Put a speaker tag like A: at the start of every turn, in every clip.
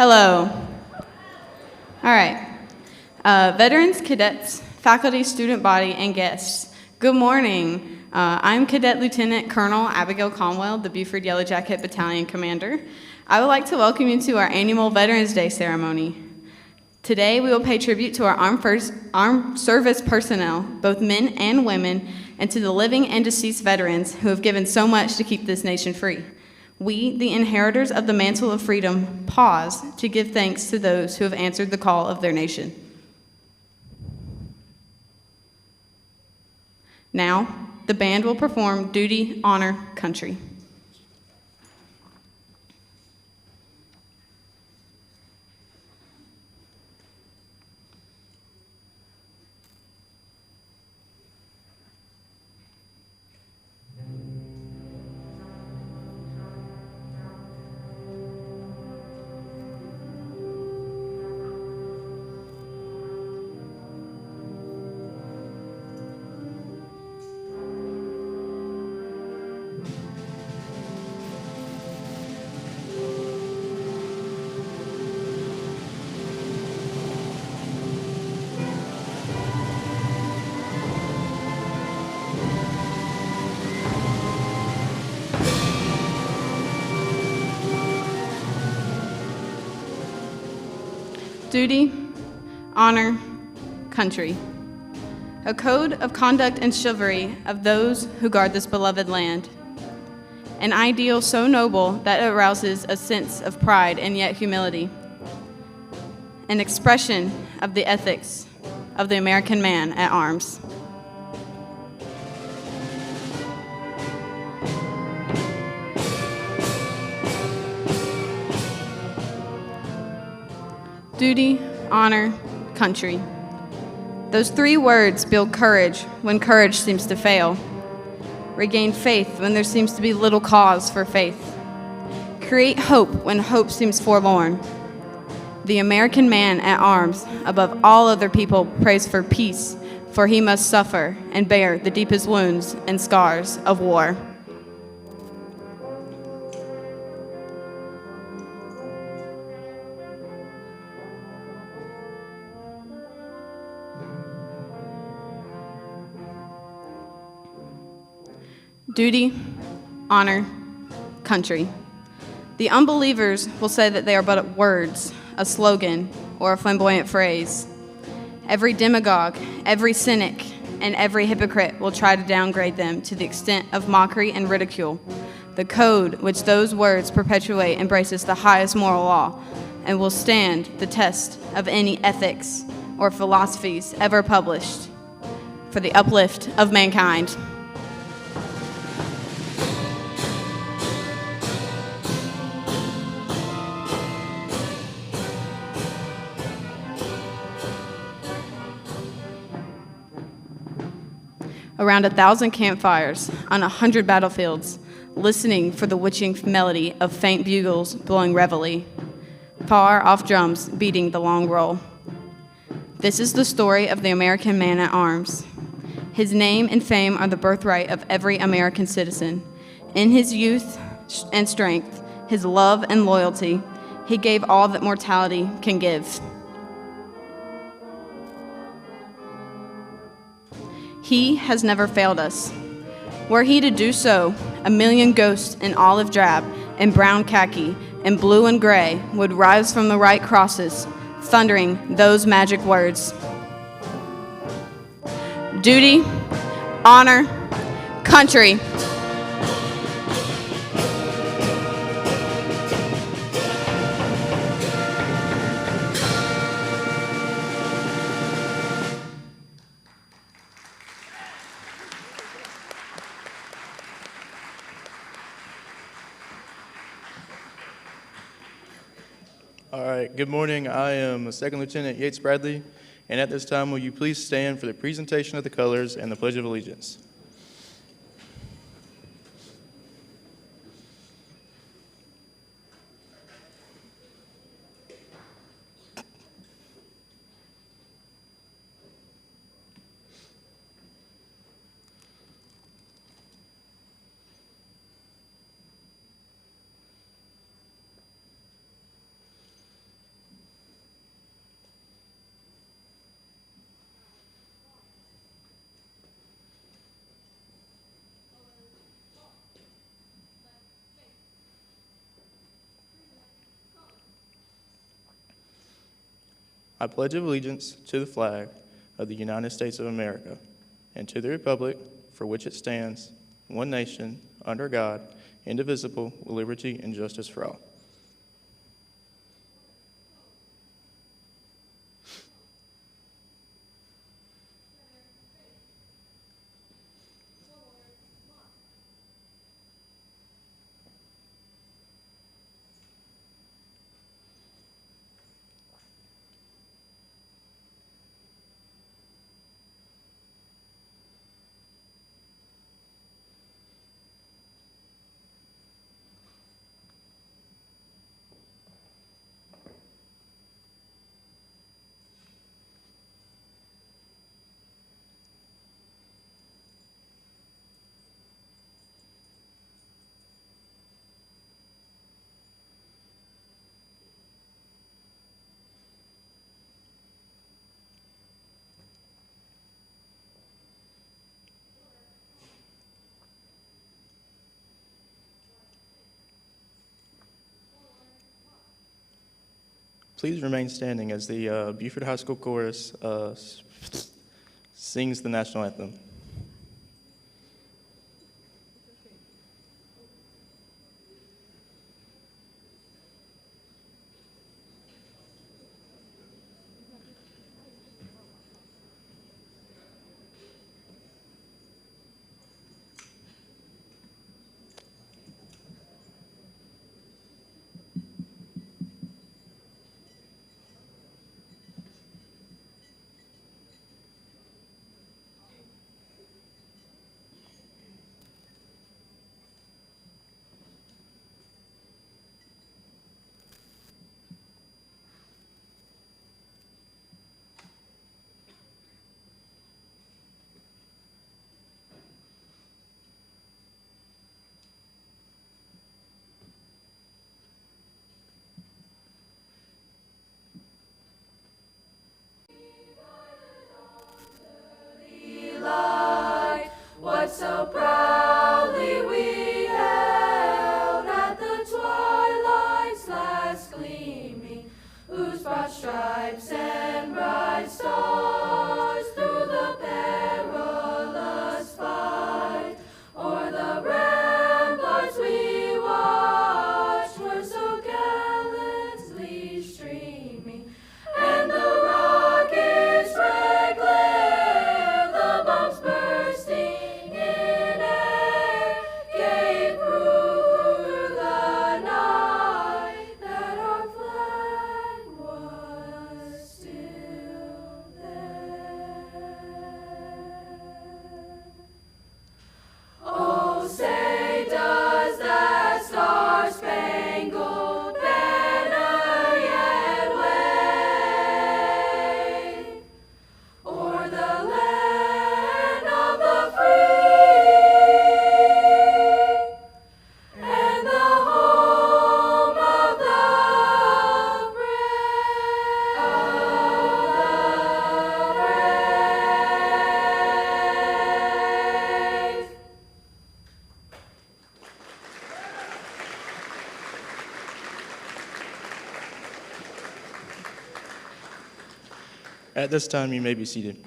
A: Hello. All right. Veterans, cadets, faculty, student body, and guests, good morning. I'm Cadet Lieutenant Colonel Abigail Conwell, the Buford Yellow Jacket Battalion Commander. I would like to welcome you to our annual Veterans Day ceremony. Today, we will pay tribute to our armed service personnel, both men and women, and to the living and deceased veterans who have given so much to keep this nation free. We, the inheritors of the mantle of freedom, pause to give thanks to those who have answered the call of their nation. Now, the band will perform Duty, Honor, Country. Duty, honor, country. A code of conduct and chivalry of those who guard this beloved land. An ideal so noble that it arouses a sense of pride and yet humility. An expression of the ethics of the American man at arms. Duty, honor, country. Those three words build courage when courage seems to fail. Regain faith when there seems to be little cause for faith. Create hope when hope seems forlorn. The American man at arms, above all other people, prays for peace, for he must suffer and bear the deepest wounds and scars of war. Duty, honor, country. The unbelievers will say that they are but words, a slogan, or a flamboyant phrase. Every demagogue, every cynic, and every hypocrite will try to downgrade them to the extent of mockery and ridicule. The code which those words perpetuate embraces the highest moral law and will stand the test of any ethics or philosophies ever published for the uplift of mankind. Around 1,000 campfires on 100 battlefields, listening for the witching melody of faint bugles blowing reveille, far off drums beating the long roll. This is the story of the American man at arms. His name and fame are the birthright of every American citizen. In his youth and strength, his love and loyalty, he gave all that mortality can give. He has never failed us. Were he to do so, a million ghosts in olive drab and brown khaki and blue and gray would rise from the right crosses, thundering those magic words. Duty, honor, country.
B: All right, good morning. I am Second Lieutenant Yates Bradley, and at this time, will you please stand for the presentation of the colors and the Pledge of Allegiance? I pledge allegiance to the flag of the United States of America and to the republic for which it stands, one nation, under God, indivisible, with liberty and justice for all. Please remain standing as the Buford High School Chorus sings the national anthem.
C: What so proudly we hailed at the twilight's last gleaming, whose broad stripes and bright stars through the perilous fight o'er the ramparts we watched were so gallantly streaming, and the rockets' red glare, the bombs bursting in air, gave proof through the night that our flag was still there. Oh, say does that star-spangled banner yet wave o'er the land of the free and the home of the brave,
B: At this time, you may be seated.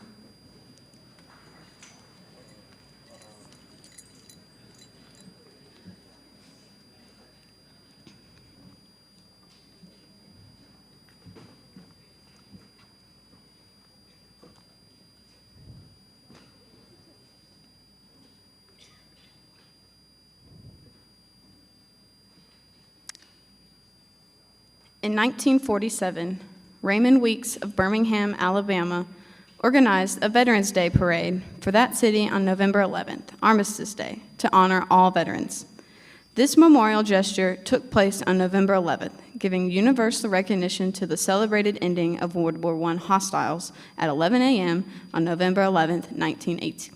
A: In 1947, Raymond Weeks of Birmingham, Alabama, organized a Veterans Day parade for that city on November 11th, Armistice Day, to honor all veterans. This memorial gesture took place on November 11th, giving universal recognition to the celebrated ending of World War I hostiles at 11 a.m. on November 11th, 1918,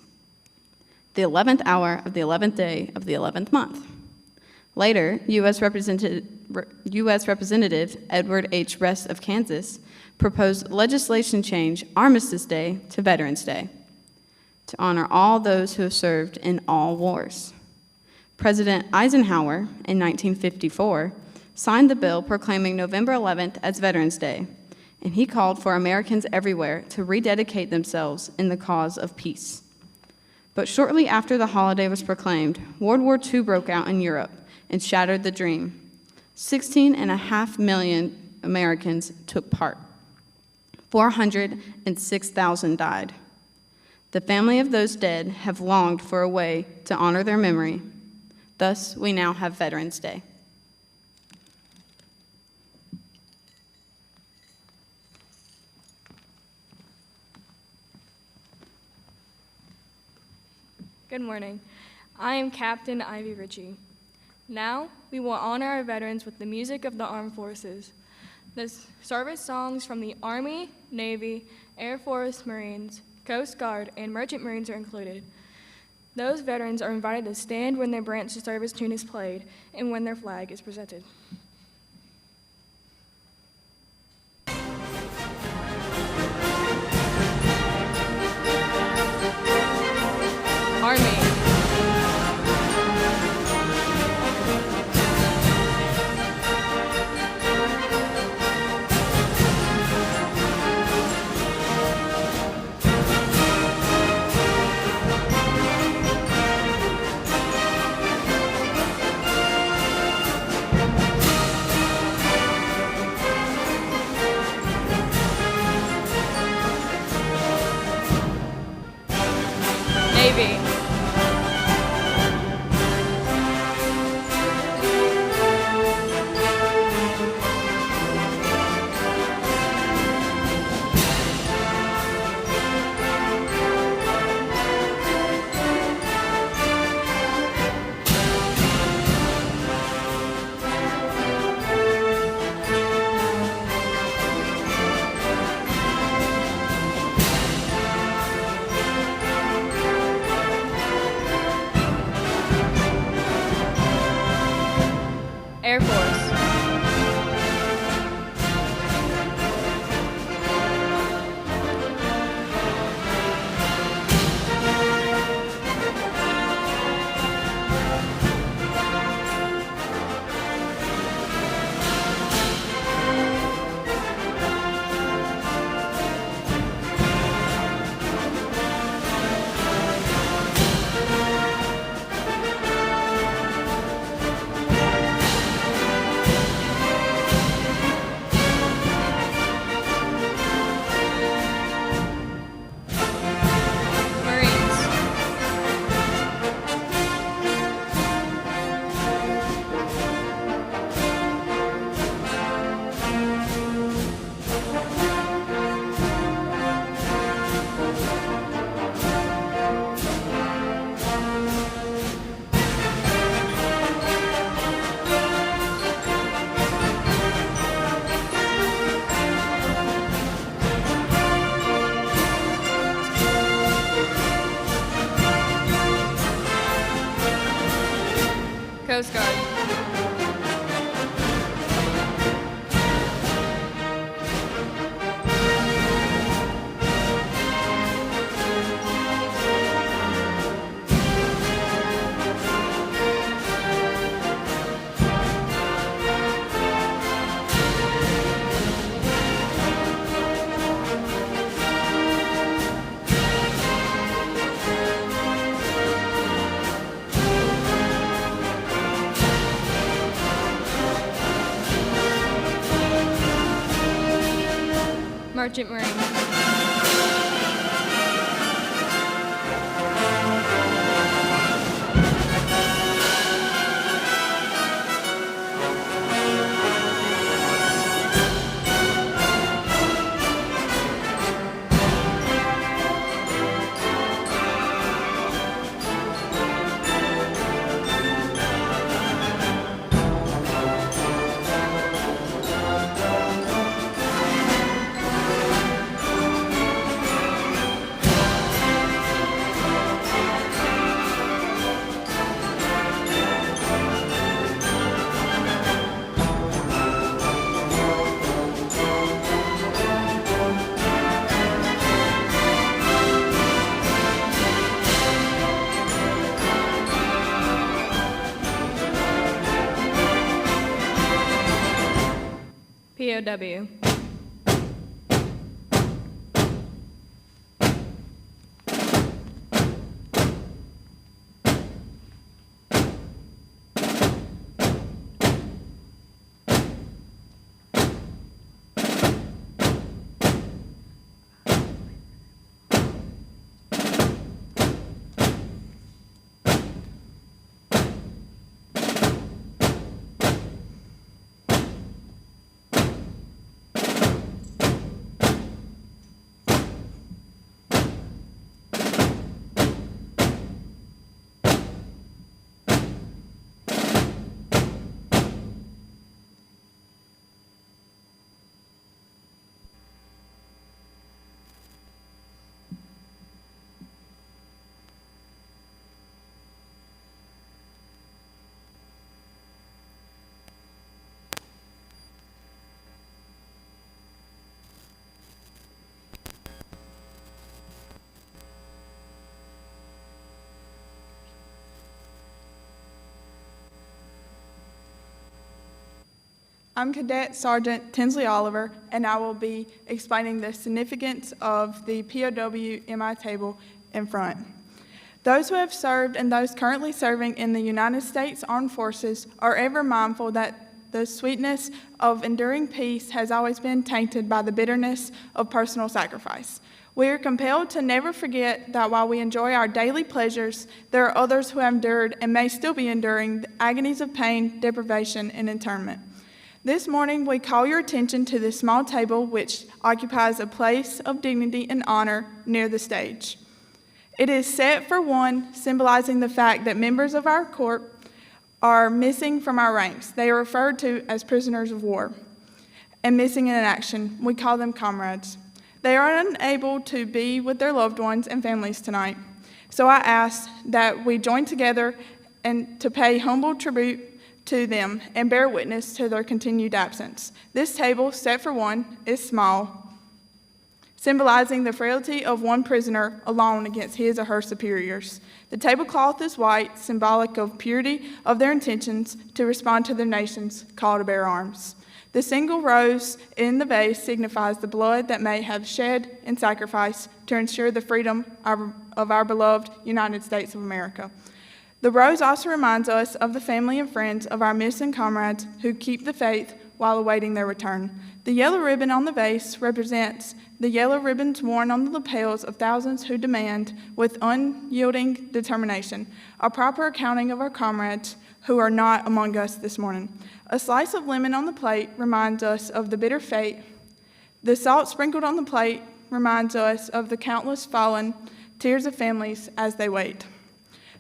A: the 11th hour of the 11th day of the 11th month. Later, U.S. Representative Edward H. Rest of Kansas proposed legislation change Armistice Day to Veterans Day to honor all those who have served in all wars. President Eisenhower, in 1954, signed the bill proclaiming November 11th as Veterans Day, and he called for Americans everywhere to rededicate themselves in the cause of peace. But shortly after the holiday was proclaimed, World War II broke out in Europe and shattered the dream. 16.5 million Americans took part. 406,000 died. The family of those dead have longed for a way to honor their memory. Thus, we now have Veterans Day.
D: Good morning. I am Captain Ivy Ritchie. Now, we will honor our veterans with the music of the armed forces. The service songs from the Army, Navy, Air Force, Marines, Coast Guard, and Merchant Marines are included. Those veterans are invited to stand when their branch of service tune is played and when their flag is presented. Army. Navy. Air Force. Marines. Coast Guard. Merchant Marine. POW.
E: I'm Cadet Sergeant Tinsley Oliver, and I will be explaining the significance of the POW MI table in front. Those who have served and those currently serving in the United States Armed Forces are ever mindful that the sweetness of enduring peace has always been tainted by the bitterness of personal sacrifice. We are compelled to never forget that while we enjoy our daily pleasures, there are others who have endured and may still be enduring the agonies of pain, deprivation, and internment. This morning, we call your attention to this small table which occupies a place of dignity and honor near the stage. It is set for one, symbolizing the fact that members of our corps are missing from our ranks. They are referred to as prisoners of war and missing in action. We call them comrades. They are unable to be with their loved ones and families tonight. So I ask that we join together and to pay humble tribute to them and bear witness to their continued absence. This table, set for one, is small, symbolizing the frailty of one prisoner alone against his or her superiors. The tablecloth is white, symbolic of purity of their intentions to respond to their nation's call to bear arms. The single rose in the vase signifies the blood that may have shed in sacrifice to ensure the freedom of our beloved United States of America. The rose also reminds us of the family and friends of our missing comrades who keep the faith while awaiting their return. The yellow ribbon on the vase represents the yellow ribbons worn on the lapels of thousands who demand, with unyielding determination, a proper accounting of our comrades who are not among us this morning. A slice of lemon on the plate reminds us of the bitter fate. The salt sprinkled on the plate reminds us of the countless fallen tears of families as they wait.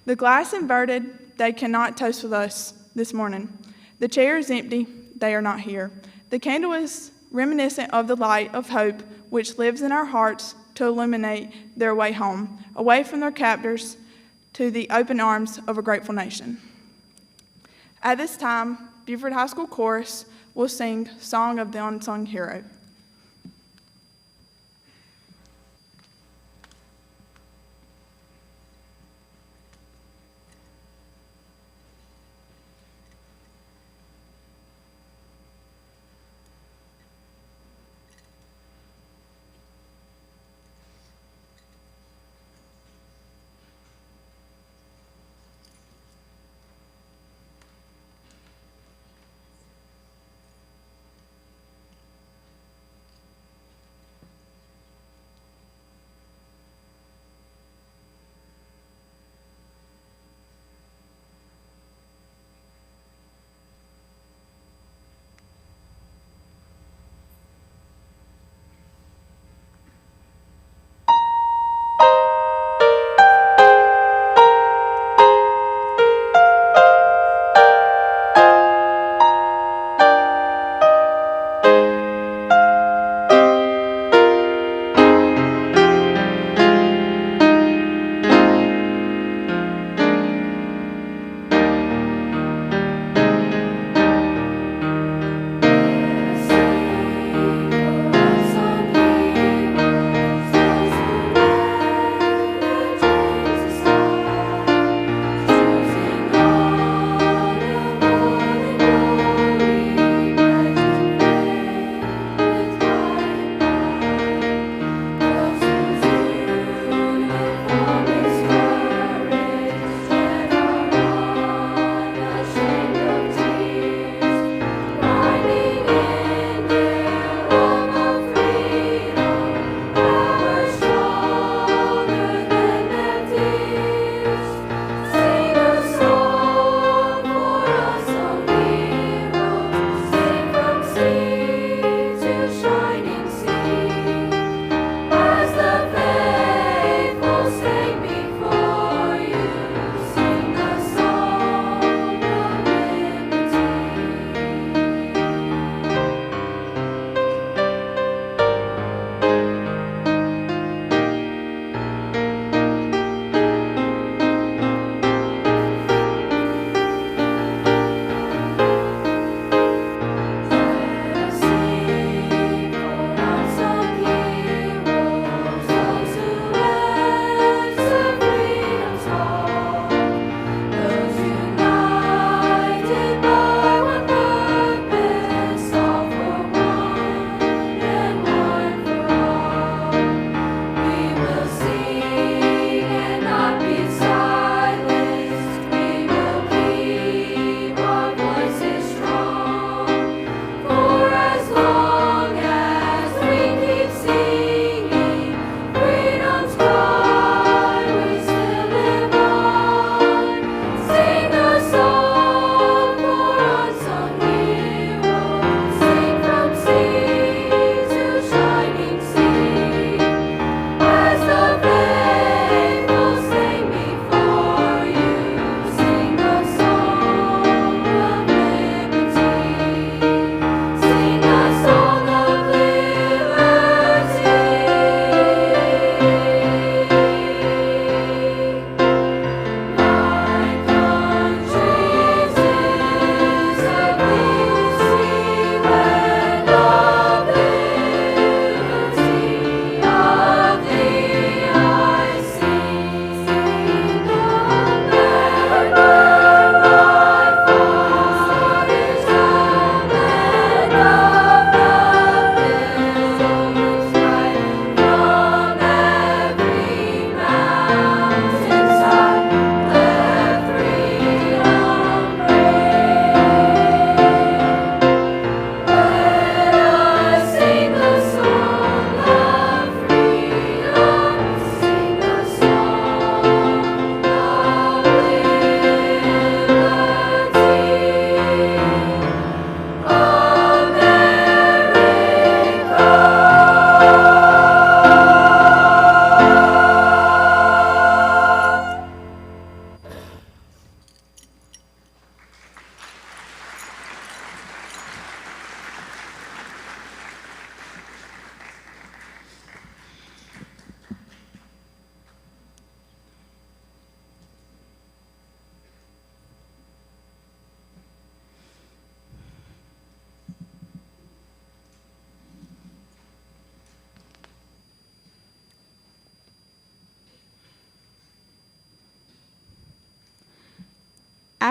E: The glass inverted, they cannot toast with us this morning. The chair is empty, they are not here. The candle is reminiscent of the light of hope which lives in our hearts to illuminate their way home, away from their captors to the open arms of a grateful nation. At this time, Buford High School Chorus will sing Song of the Unsung Hero.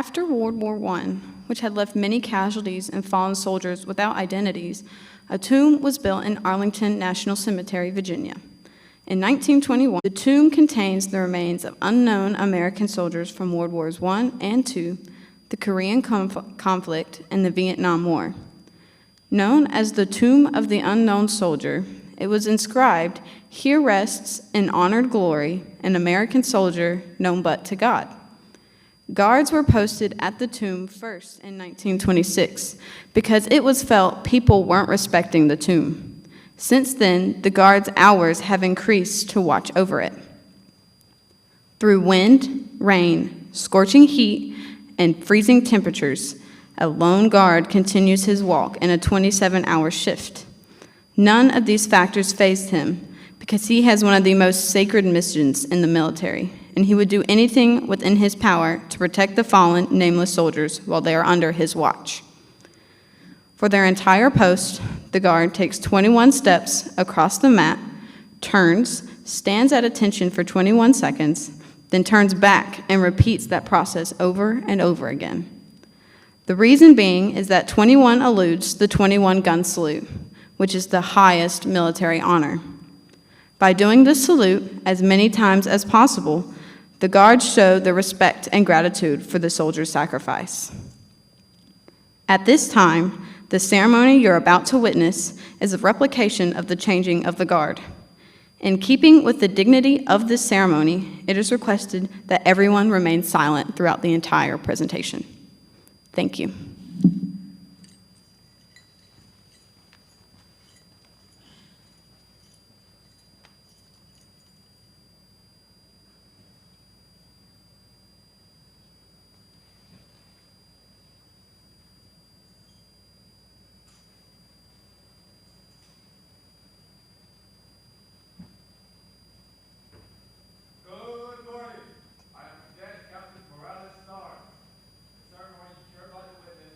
A: After World War I, which had left many casualties and fallen soldiers without identities, a tomb was built in Arlington National Cemetery, Virginia. In 1921, the tomb contains the remains of unknown American soldiers from World Wars I and II, the Korean conflict, and the Vietnam War. Known as the Tomb of the Unknown Soldier, it was inscribed, "Here rests in honored glory an American soldier known but to God." Guards were posted at the tomb first in 1926 because it was felt people weren't respecting the tomb. Since then, the guards' hours have increased to watch over it. Through wind, rain, scorching heat, and freezing temperatures, a lone guard continues his walk in a 27-hour shift. None of these factors fazed him because he has one of the most sacred missions in the military, and he would do anything within his power to protect the fallen, nameless soldiers while they are under his watch. For their entire post, the guard takes 21 steps across the mat, turns, stands at attention for 21 seconds, then turns back and repeats that process over and over again. The reason being is that 21 alludes the 21-gun salute, which is the highest military honor. By doing this salute as many times as possible, the guards show their respect and gratitude for the soldier's sacrifice. At this time, the ceremony you're about to witness is a replication of the changing of the guard. In keeping with the dignity of this ceremony, it is requested that everyone remain silent throughout the entire presentation. Thank you.
F: Good morning. I am Cadet Captain Morales Starr. The ceremony you're about to witness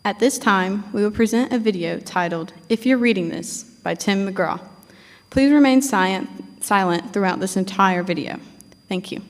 A: At this time, we will present a video titled If You're Reading This by Tim McGraw. Please remain silent throughout this entire video. Thank you.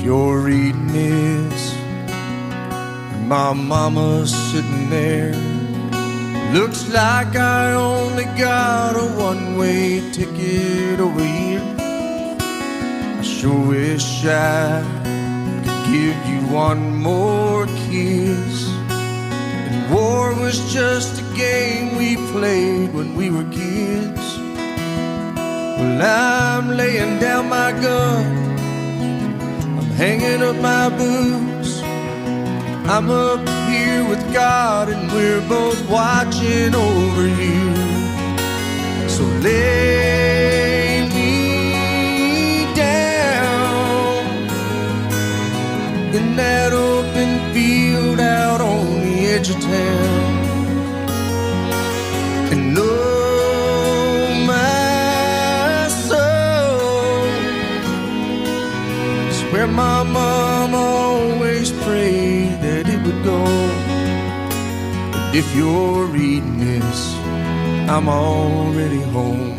F: You're reading this, and my mama's sitting there. Looks like I only got a one-way ticket over here. I sure wish I could give you one more kiss. And war was just a game we played when we were kids. Well, I'm laying down my gun, hanging up my boots. I'm up here with God and we're both watching over you. So lay me down in that open field out on the edge of town. And oh, my soul, it's where my mom always prayed that it would go. But if you're reading this, I'm already home.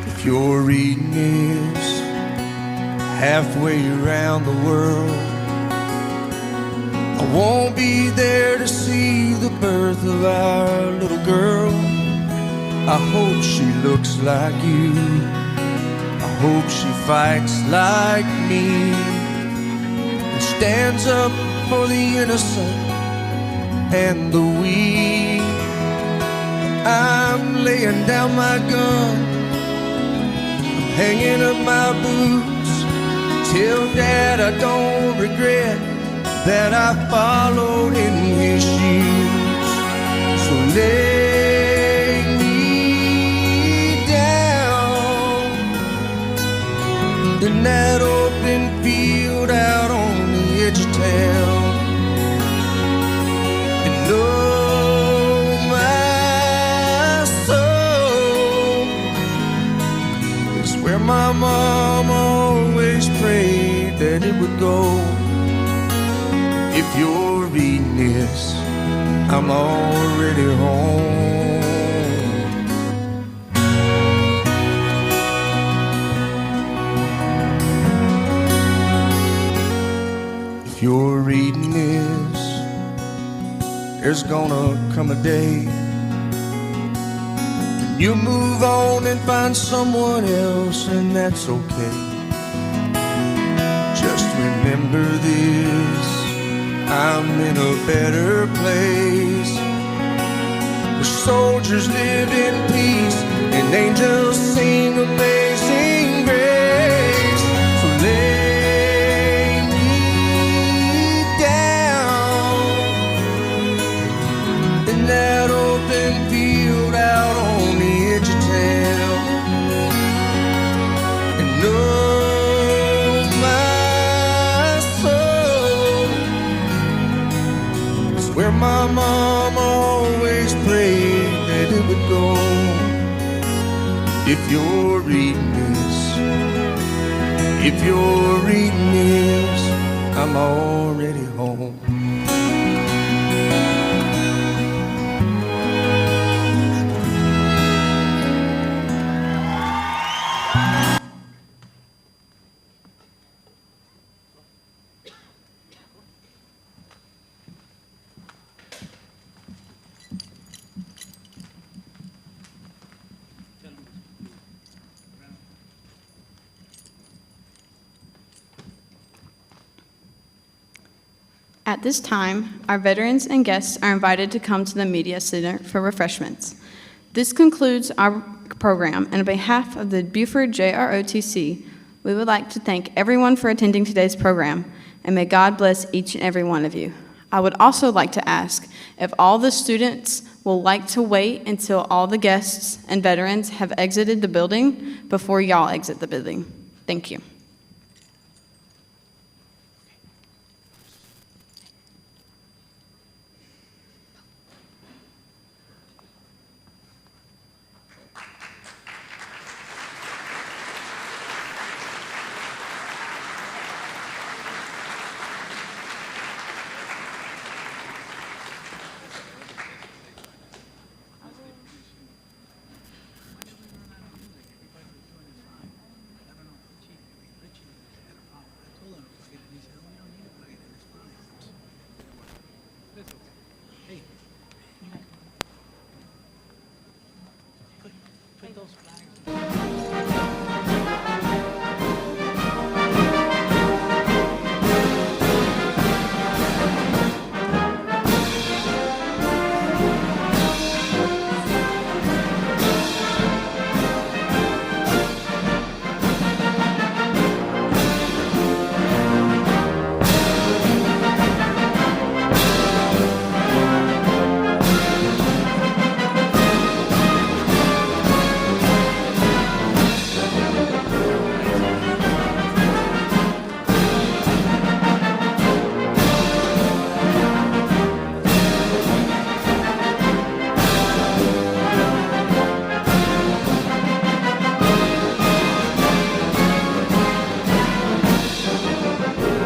F: If you're reading this, halfway around the world, I won't be there to see the birth of our little girl. I hope she looks like you. I hope she fights like me and stands up for the innocent and the weak. I'm laying down my gun, I'm hanging up my boots. Tell Dad I don't regret that I followed in his shoes. So lay me down in that open field out on the edge of town. And oh, my soul, it's where my mom always prayed that it would go. If you're reading this, I'm already home. If you're reading this, there's gonna come a day when you move on and find someone else, and that's okay. Just remember this, I'm in a better place, where soldiers live in peace and angels sing amazing grace. So lay my mom always prayed that it would go. If you're reading this, I'm already home.
A: At this time, our veterans and guests are invited to come to the Media Center for refreshments. This concludes our program, and on behalf of the Buford JROTC, we would like to thank everyone for attending today's program, and may God bless each and every one of you. I would also like to ask if all the students will like to wait until all the guests and veterans have exited the building before y'all exit the building. Thank you.